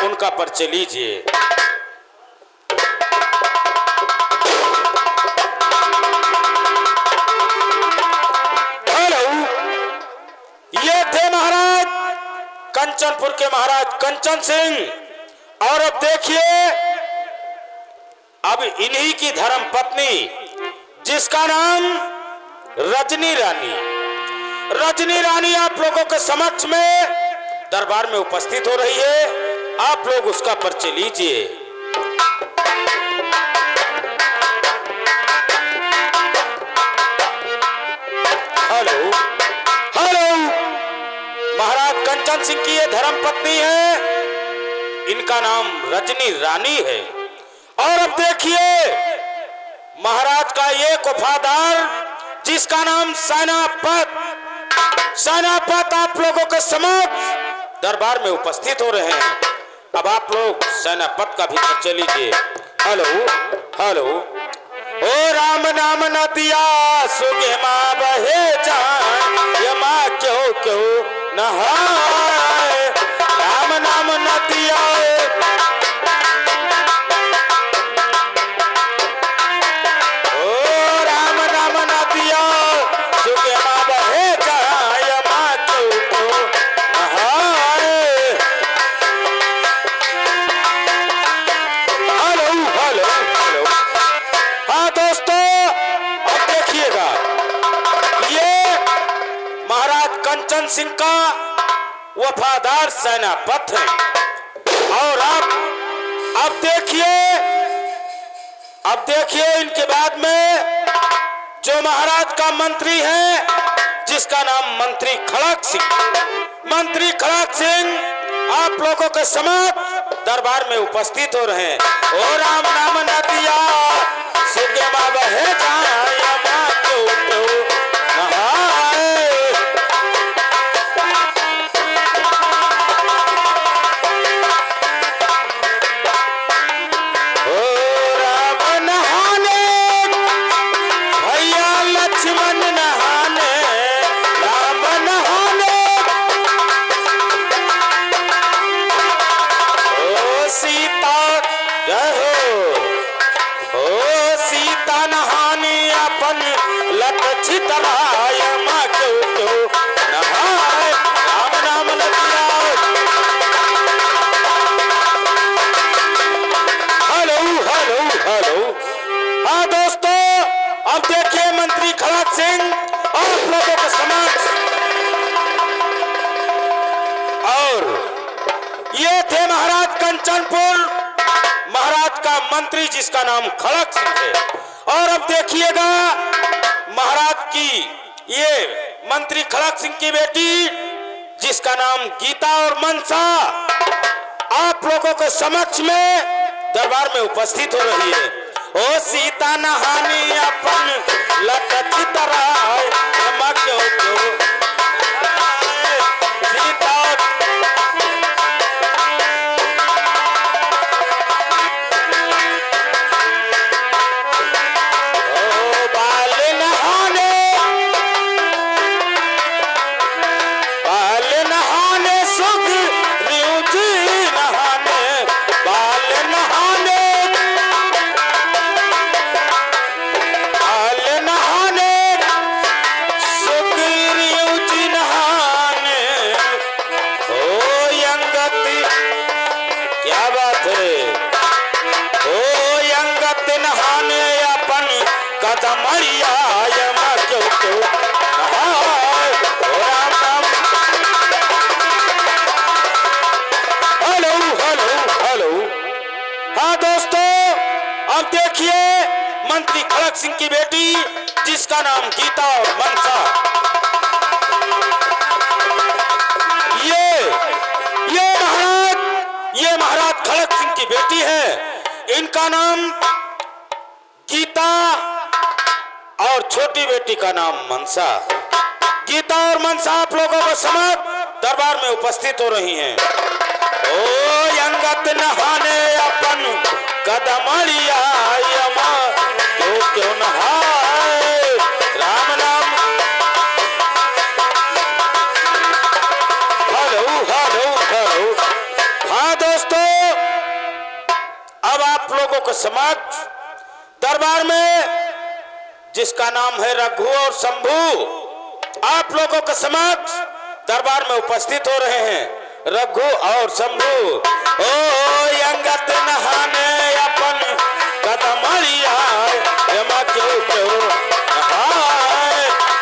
उनका परिचय लीजिए। हेलो, ये थे महाराज कंचनपुर के महाराज कंचन सिंह। और अब देखिए, अब इन्हीं की धर्म पत्नी जिसका नाम रजनी रानी, रजनी रानी आप लोगों के समक्ष में दरबार में उपस्थित हो रही है। आप लोग उसका परिचय लीजिए। हेलो हेलो, महाराज कंचन सिंह की ये धर्म पत्नी है, इनका नाम रजनी रानी है। और अब देखिए, महाराज का एक वफादार जिसका नाम सेनापत, सेनापत आप लोगों के समक्ष दरबार में उपस्थित हो रहे हैं। अब आप लोग सेनापत का भी परिचय लीजिए। हेलो हेलो, ओ राम नाम न दिया सुगे माँ बहे जान, ये माँ क्यों क्यों नहाए। राम नाम न दिया, कंचन सिंह का वफादार सेनापत है। और अब देखिए इनके बाद में जो महाराज का मंत्री है जिसका नाम मंत्री खड़क सिंह, मंत्री खड़क सिंह आप लोगों के समक्ष दरबार में उपस्थित हो रहे हैं। ओ राम नाम न दिया सुगे माँ बहे जाए, माँ क्यों क्यों नहाए। सिंह आप लोगों के समक्ष, और ये थे महाराज कंचनपुर, महाराज का मंत्री जिसका नाम खड़क सिंह है। और अब देखिएगा महाराज की ये मंत्री खड़क सिंह की बेटी जिसका नाम गीता और मनसा आप लोगों के समक्ष में दरबार में उपस्थित हो रही है। ओ सीता नहानी अपन लटकी तरह क्यों क्यों सीता, ओ बाल नहाने सुख रियू जी नहाने, बाल नहाने कदमरिया क्यों क्यों नहाए। राम नाम। हेलो हेलो हेलो, हाँ दोस्तों, अब देखिए मंत्री खड़क सिंह की बेटी जिसका नाम गीता और मनसा, ये महाराज खड़क सिंह की बेटी है। इनका नाम गीता और छोटी बेटी का नाम मनसा। गीता और मनसा आप लोगों को समक्ष दरबार में उपस्थित हो रही हैं। ओ अंगत नहाने अपन कदमड़िया क्यों क्यों नहाए। राम नाम। हेलो हेलो हेलो, हाँ दोस्तों, लोगों के समक्ष दरबार में जिसका नाम है रघु और शंभू, आप लोगों के समक्ष दरबार में उपस्थित हो रहे हैं रघु और शंभू। ओ अंगत नहाने अपन कदम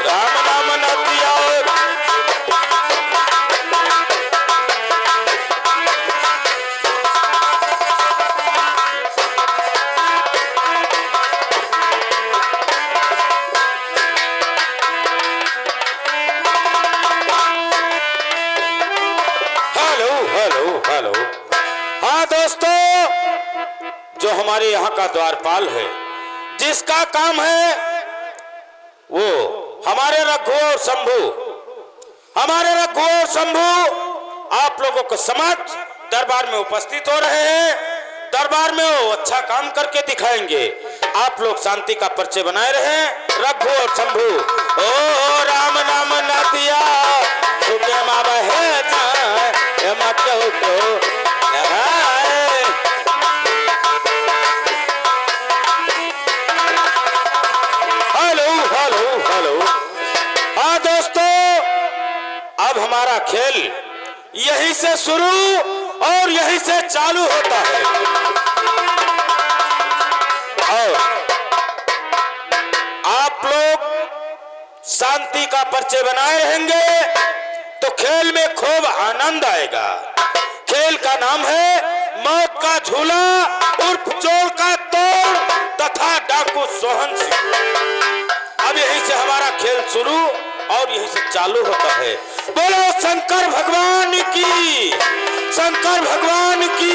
राम नाम नदिया। हेलो। हाँ दोस्तों, जो हमारे यहाँ का द्वारपाल है, जिसका काम है वो हमारे रघु और शंभू, आप लोगों के समक्ष दरबार में उपस्थित हो रहे हैं। दरबार में वो अच्छा काम करके दिखाएंगे। आप लोग शांति का परिचय बनाए रहे रघु और शंभू। ओ राम नाम न दिया हेलो। हाँ दोस्तों, अब हमारा खेल यहीं से शुरू और यहीं से चालू होता है। और आप लोग शांति का परिचय बनाए रहेंगे तो खेल में खूब आनंद आएगा। खेल का नाम है मौत का झूला उर्फ चोर का तोड़ तथा डाकू सोहन सिंह। अब यहीं से हमारा खेल शुरू और यहीं से चालू होता है। बोलो शंकर भगवान की, शंकर भगवान की।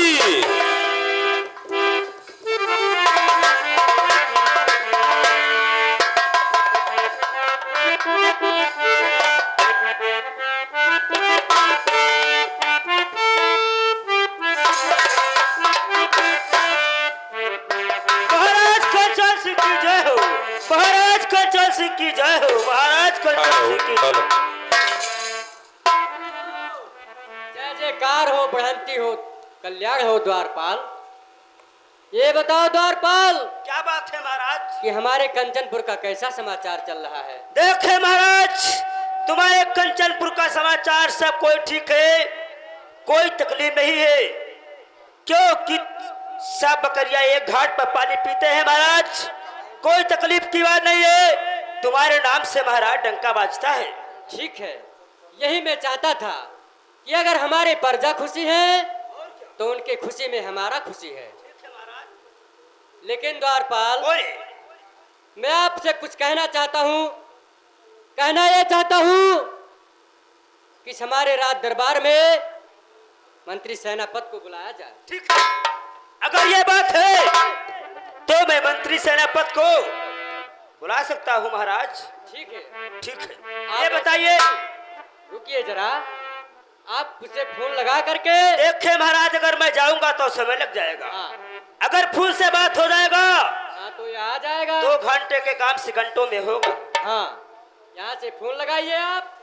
की जय हो, महाराज की जय जयकार हो, बढ़ंती हो, कल्याण हो। द्वारपाल, ये बताओ द्वारपाल, क्या बात है महाराज? कि हमारे कंचनपुर का कैसा समाचार चल रहा है? देखे महाराज, तुम्हारे कंचनपुर का समाचार सब कोई ठीक है, कोई तकलीफ नहीं है, क्योंकि सब बकरियां एक घाट पर पानी पीते हैं महाराज। कोई तकलीफ की बात नहीं है। तुम्हारे नाम से महाराज डंका बाजता है। ठीक है, यही मैं चाहता था कि अगर हमारे प्रजा खुशी है तो उनके खुशी में हमारा खुशी है। लेकिन द्वारपाल, मैं आपसे कुछ कहना चाहता हूँ। कहना यह चाहता हूँ कि हमारे राज दरबार में मंत्री सेनापति को बुलाया जाए। ठीक है, अगर ये बात है तो मैं मंत्री सेनापति को बुला सकता हूँ महाराज। ठीक है, ठीक है। ये बताइए, रुकिए जरा, आप उसे फोन लगा करके देखे महाराज, अगर मैं जाऊंगा तो समय लग जाएगा। हाँ। अगर फोन से बात हो जाएगा हाँ तो ये आ जाएगा। 2 घंटे के काम सेकंडों में होगा। हाँ, यहाँ से फोन लगाइए आप।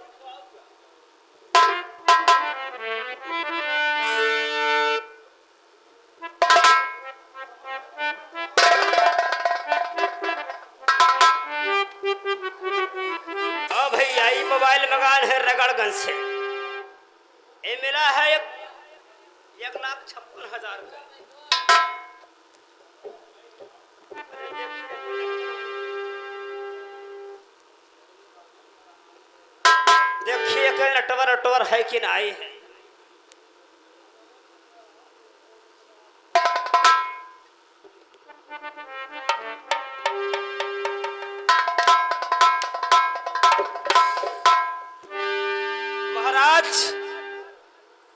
मोबाइल मकान है रगड़गंज से, ये मिला है 1,56,000 का। देखिए कि नटवर है कि नहीं है।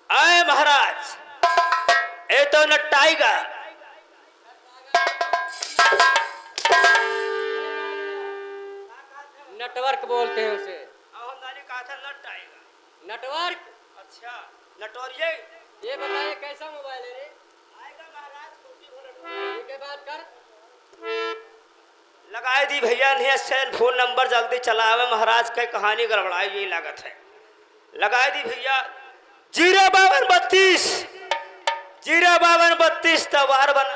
आए महाराज, ये तो नटाएगा। नेटवर्क बोलते हैं उसे। कहा था नटाएगा। नेटवर्क? अच्छा, नटोरिए। ये बताइए कैसा मोबाइल है रे? आएगा महाराज, ठीक है, बात कर। लगाए दी भैया, नहीं सेल फोन नंबर जल्दी चलावे महाराज, के कहानी गड़बड़ाई यही लागत है। लगाए दी भैया 05232 05232 तबार बना।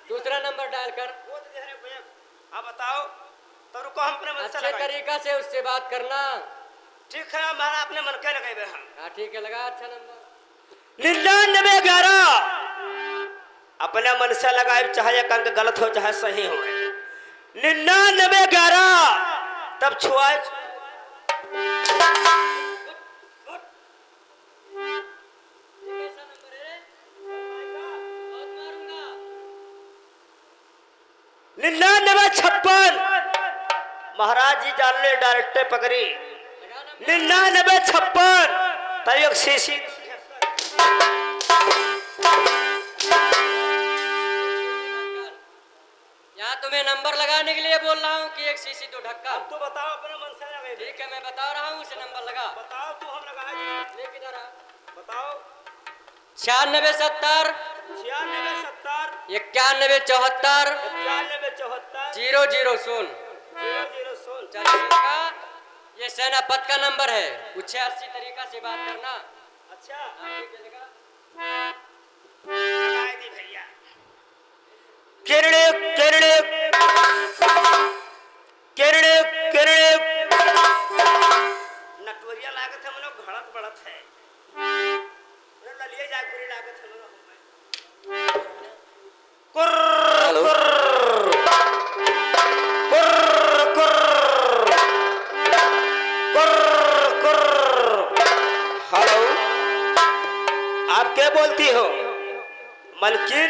दूसरा नंबर डायल कर। अब बताओ तो रुको, हम अपने मन से अच्छे लगाए। तरीका से उससे बात करना। ठीक है, हमारा अपने मन के लगाए हम। हाँ ठीक है, लगा अच्छा नंबर। 9911 अपने मन से लगाए, चाहे एक अंक गलत हो चाहे सही हो। 9911 तब छुआ। कैसा नंबर है रे? बहुत मारूंगा। 9956 महाराज जी जान ले डायरेक्ट पकड़ी। लगा नंबर। 9956 तब एक शीशी। यहाँ तुम्हें नंबर लगाने के लिए बोल रहा हूँ कि एक सीसी दो ढक्कन। तो बताओ अपने मन से लगाए। ठीक है, मैं बता रहा हूँ, उसे नंबर लगा। बताओ तू, हम लगाए। ले किधर आ? बताओ। 96 70 96 70 91 74 91 74 000 00 चल का ये सेनापत का नंबर है। कुछ अच्छी तरीका से बात करना। अच्छा हाँ, ठीक है, लगा। लगाए दी भैया। किरणे किरणे किरणे किरणे नटवरिया लागत है, मनो घड़त बढ़त है। ललिए जागुरी लागत है मनो। कुर्र कुर्र कुर्र कुर्र कुर्र। हेलो, आप क्या बोलती हो? मलकिन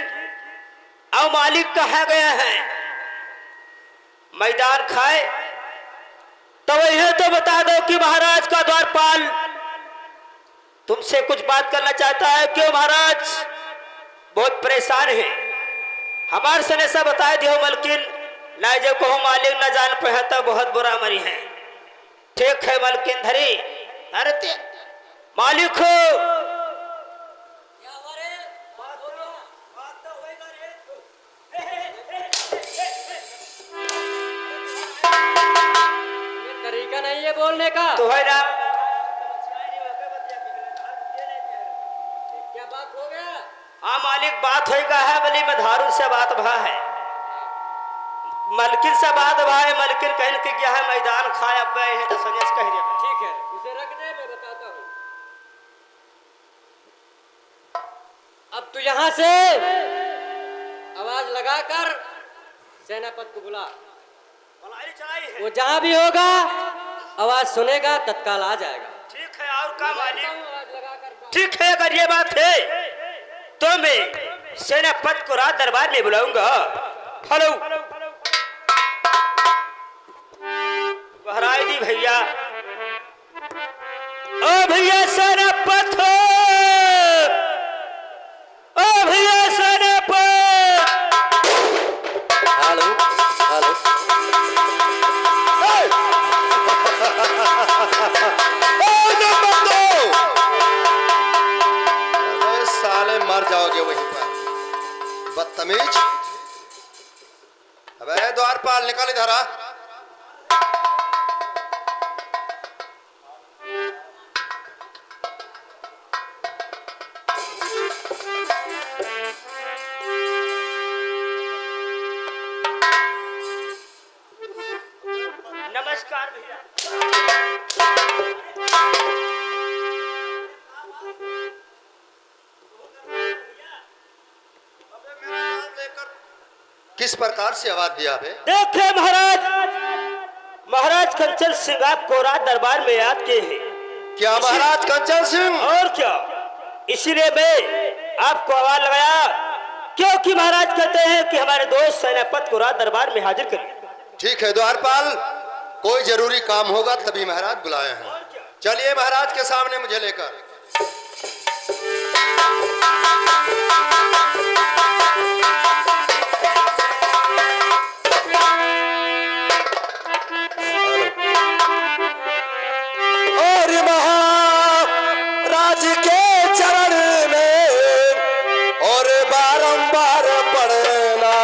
अब मालिक कहा गया है, मैदान खाए तो यह तो बता दो कि महाराज का द्वारपाल तुमसे कुछ बात करना चाहता है। क्यों महाराज बहुत परेशान है? हमारे से ऐसा बता दियो मलकिन, ना जो कहो मालिक न जान पे तो बहुत बुरा मरी है। ठीक है मलकिन धरी। अरे मालिक हो तरीका नहीं है बोलने का। तो है ना। क्या बात हो गया? हाँ मालिक, बात होगा है बली में धारू से बात भा है, मलकिन से बात भा है। मलकिन कहने के क्या है, मैदान खाए अब गए हैं तो संदेश कह दे। ठीक है, उसे रख दे, मैं बताता हूँ। अब तू यहाँ से आवाज लगाकर सेनापति को बुला। वो जहाँ भी होगा आवाज सुनेगा, तत्काल आ जाएगा। ठीक है, और का मालिक? आवाज लगाकर। ठीक है, अगर ये बात है तो मैं सेनापति को रात दरबार में बुलाऊंगा। हेलो बहराई दी भैया। ओ भैया सेनापति हो, ओ भैया सेनापति। Hello hello. अरे साले मर जाओगे वहीं पर, बदतमीज। अबे द्वारपाल निकाल इधर आ। नमस्कार भैया। किस प्रकार से आवाज दिया बे? देखिए महाराज, महाराज कंचन सिंह आपको रात दरबार में याद किए हैं। क्या महाराज कंचन सिंह? और क्या, इसीलिए मैं आपको आवाज लगाया, क्योंकि महाराज कहते हैं कि हमारे दोस्त सेनापति को रात दरबार में हाजिर करें। ठीक है द्वारपाल, कोई जरूरी काम होगा तभी महाराज बुलाए हैं। चलिए महाराज के सामने मुझे लेकर। और महाराज के चरण में और बारंबार पढ़ना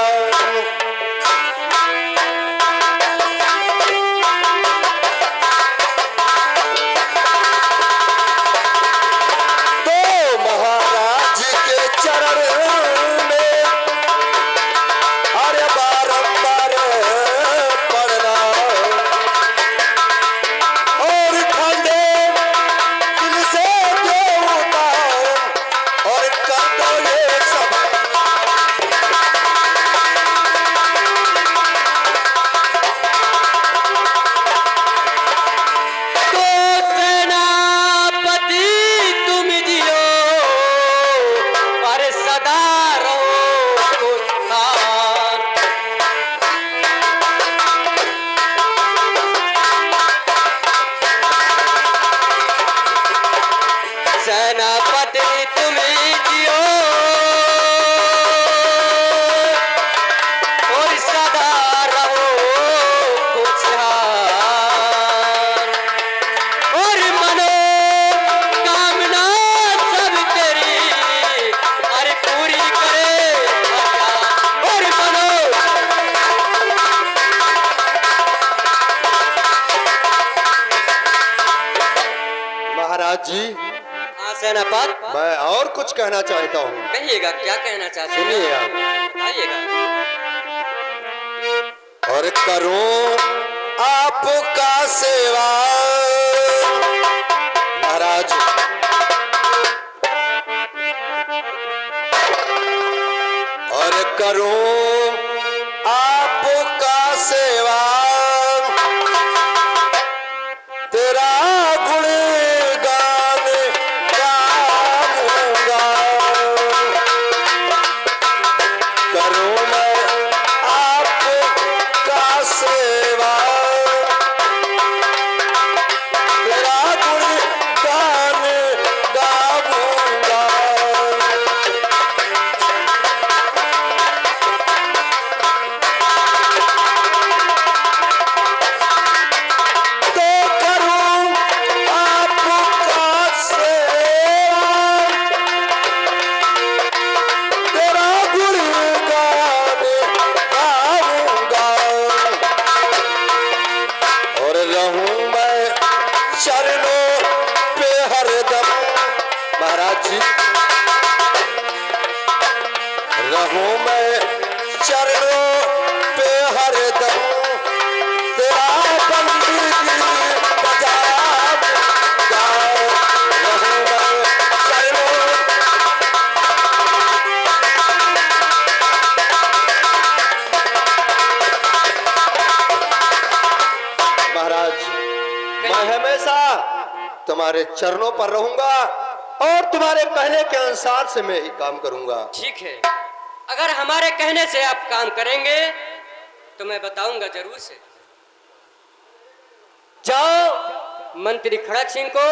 सेनापति। मैं और कुछ कहना चाहता हूँ। कहिएगा, क्या कहना चाहते हैं? सुनिए आप। बताइएगा। और करूं आपका सेवा महाराज, और करूं आपका सेवा, तेरा गुणगान गाऊंगा। करूं मैं आपका सेवा, तेरा गुणगान गाऊंगा। तो करूं आपका सेवा, तेरा गुणगान गाऊंगा। और रहूं मैं चरणों पे हरदम महाराज जी, रहूं मैं चरणों पे हरदम, तेरा बंदगी बजाऊंगा। रहूं मैं चरणों, महाराज मैं हमेशा तुम्हारे चरणों पर रहूंगा और तुम्हारे कहने के अनुसार से मैं ही काम करूंगा। ठीक है, अगर हमारे कहने से आप काम करेंगे तो मैं बताऊंगा जरूर से। जाओ मंत्री खड़क सिंह को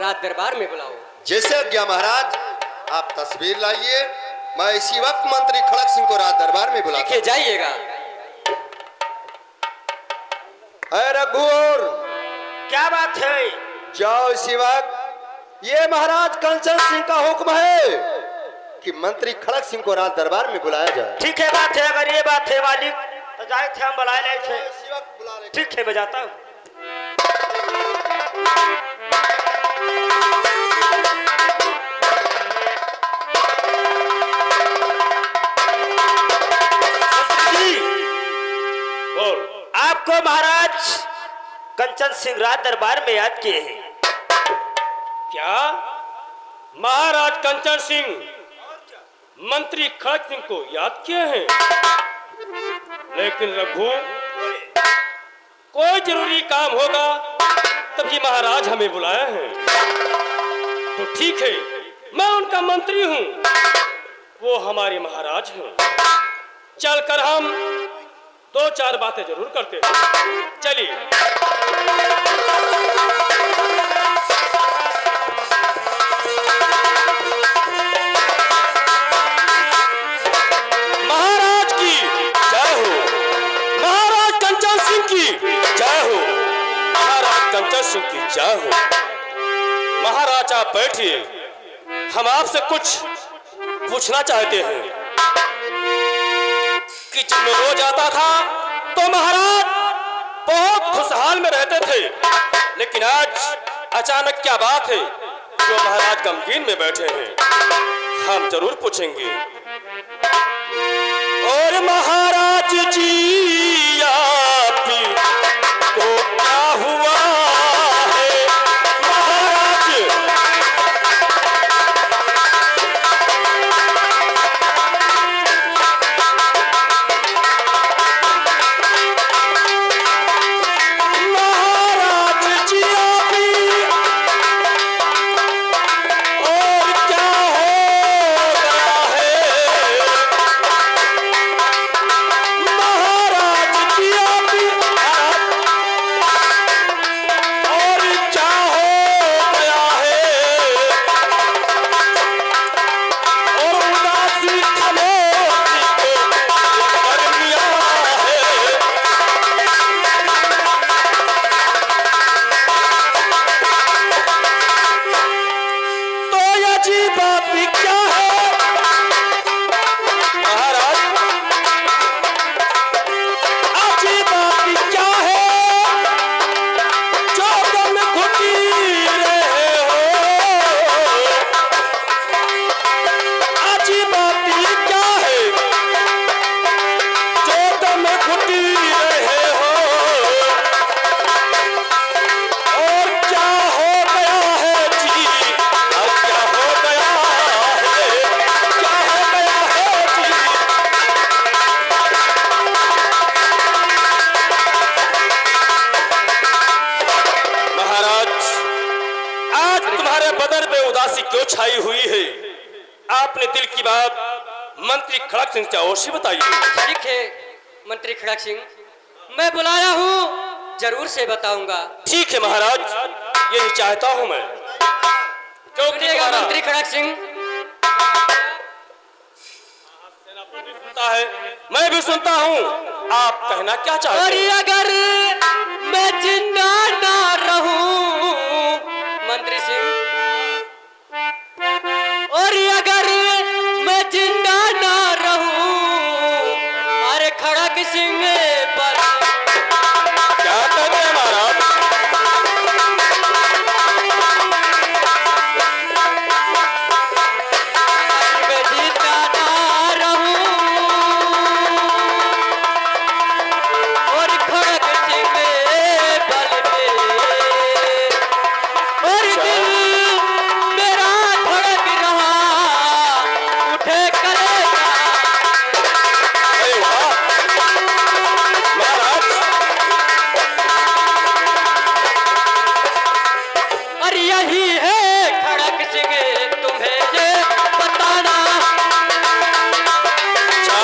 रात दरबार में बुलाओ। जैसे आज्ञा महाराज। आप तस्वीर लाइए, मैं इसी वक्त मंत्री खड़क सिंह को रात दरबार में बुलाता ठीक है, जाइएगा। हूं। अरे रघुवर, क्या बात है? जाओ इसी वक्त। ये महाराज कंचन सिंह का हुक्म है कि मंत्री खड़क सिंह को रात दरबार में बुलाया जाए। ठीक है, बात है। अगर ये बात है मालिक तो जाए थे, हम बुलाए नहीं थे। इसी वक्त बुला ले। ठीक है, मैं जाता हूँ। आपको महाराज कंचन सिंह रात दरबार में याद किए हैं। क्या महाराज कंचन सिंह मंत्री खड़क सिंह को याद किए हैं? लेकिन रघु, कोई जरूरी काम होगा तभी महाराज हमें बुलाया है। तो ठीक है, मैं उनका मंत्री हूँ, वो हमारे महाराज हैं। चलकर हम दो चार बातें जरूर करते हैं। चलिए। महाराज की जय हो, महाराज कंचन सिंह की जय हो, महाराज कंचन सिंह की जय हो। महाराज आप बैठिए, हम आपसे कुछ पूछना चाहते हैं कि जब मैं रोज आता था तो महाराज बहुत खुशहाल में रहते थे, लेकिन आज अचानक क्या बात है जो महाराज गमगीन में बैठे हैं? हम जरूर पूछेंगे। और महाराज जी आप को क्या हुआ है? महाराज महाराज उदासी क्यों छाई हुई है? आपने दिल की बात मंत्री खड़क सिंह से अवश्य बताइए। ठीक है मंत्री खड़क सिंह, मैं बुलाया हूँ, जरूर से बताऊंगा। ठीक है महाराज, यही चाहता हूँ मैं। सुनिएगा मंत्री खड़क सिंह। सुनता है, मैं भी सुनता हूँ, आप कहना क्या चाहते और हैं? अगर मैं जिंदा ना रहूं मंत्री सिंह, और अगर मैं जिंदा ना रहूं, अरे खड़क सिंह बस। क्या कहते हैं महाराज? मैं जिंदा ना रहूं, और खड़क सिंह बल पे, और दिल मेरा धड़क रहा, उठे कलेजा। अरे वाह महाराज, और यही है खड़क सिंह तुम्हें ये बताना, अच्छा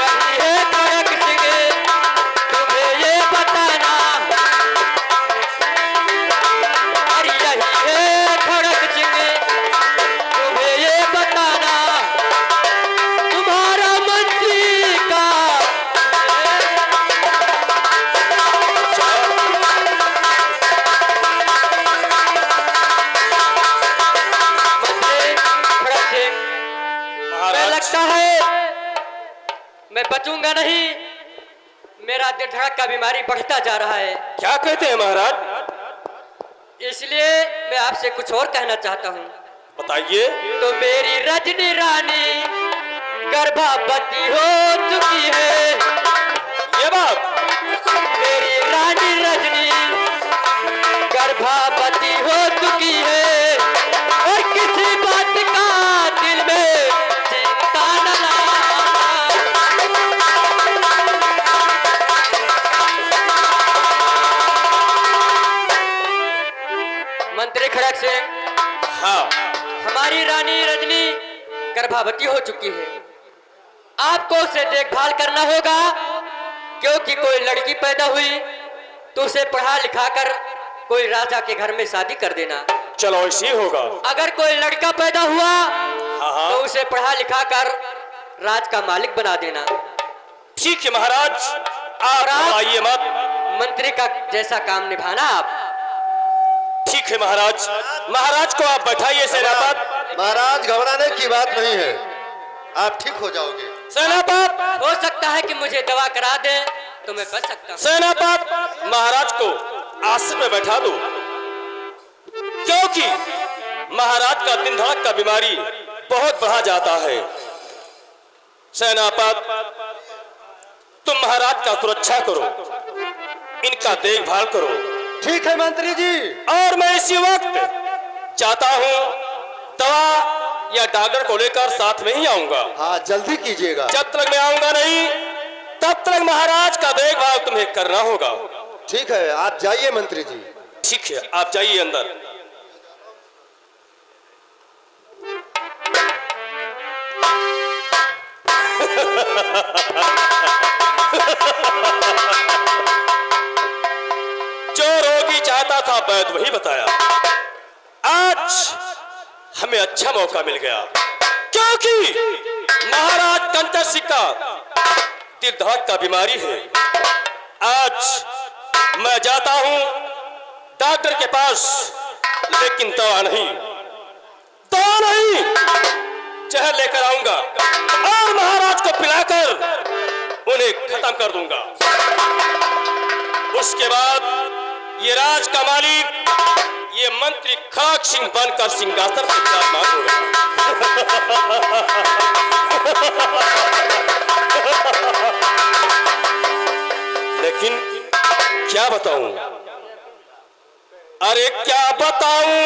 यही है खड़क सिंह तुम्हें ये बताना, और यही है खड़क सिंह तुम्हें ये बताना, तुम्हारा मंत्री का मंत्री खड़क सिंह, मैं महाराज, लगता है मैं बचूंगा नहीं, मेरा दिल धड़क का बीमारी बढ़ता जा रहा है, क्या कहते हैं महाराज? इसलिए मैं आपसे कुछ और कहना चाहता हूँ। बताइए। तो मेरी रजनी रानी गर्भवती हो चुकी है, ये बात मेरी रानी रजनी गर्भवती हो चुकी है, और किसी बात का दिल में चिंता न लाना। मंत्री खड़क सिंह, हाँ, हमारी रानी रजनी गर्भवती हो चुकी है, आपको उसे देखभाल करना होगा, क्योंकि कोई लड़की पैदा हुई तो उसे पढ़ा लिखा कर कोई राजा के घर में शादी कर देना। चलो ऐसे ही होगा। अगर कोई लड़का पैदा हुआ हाँ तो उसे पढ़ा लिखा कर राज का मालिक बना देना। ठीक है महाराज, आप आइए मत। मंत्री का जैसा काम निभाना आप। ठीक है महाराज, महाराज को आप बैठाइए सेनापत। महाराज घबराने की बात नहीं है, आप ठीक हो जाओगे। सेनापत, हो सकता है कि मुझे दवा करा दे तो मैं बच सकता हूँ। सेनापत, महाराज को आसन में बैठा दो, क्योंकि महाराज का दिन धड़क का बीमारी बहुत बढ़ा जाता है। सेनापत, तुम महाराज का सुरक्षा करो, इनका देखभाल करो। ठीक है मंत्री जी। और मैं इसी वक्त जाता हूँ, दवा या डॉक्टर को लेकर साथ में ही आऊंगा। हाँ जल्दी कीजिएगा। जब तक मैं आऊंगा नहीं, तब तक महाराज का देखभाल तुम्हें करना होगा। ठीक है, आप जाइए मंत्री जी। ठीक है, आप जाइए अंदर। जो रोगी चाहता था वैद्य वही बताया। आज हमें अच्छा मौका मिल गया, क्योंकि महाराज कंचन सिंह का दिल धड़क का बीमारी है। आज मैं जाता हूं डॉक्टर के पास, लेकिन दवा नहीं, जहर लेकर आऊंगा और महाराज को पिलाकर उन्हें खत्म कर दूंगा। उसके बाद ये राज का मालिक, ये मंत्री खड़क सिंह बनकर सिंहासन पर विराजमान होगा। लेकिन क्या बताऊं, अरे क्या बताऊं,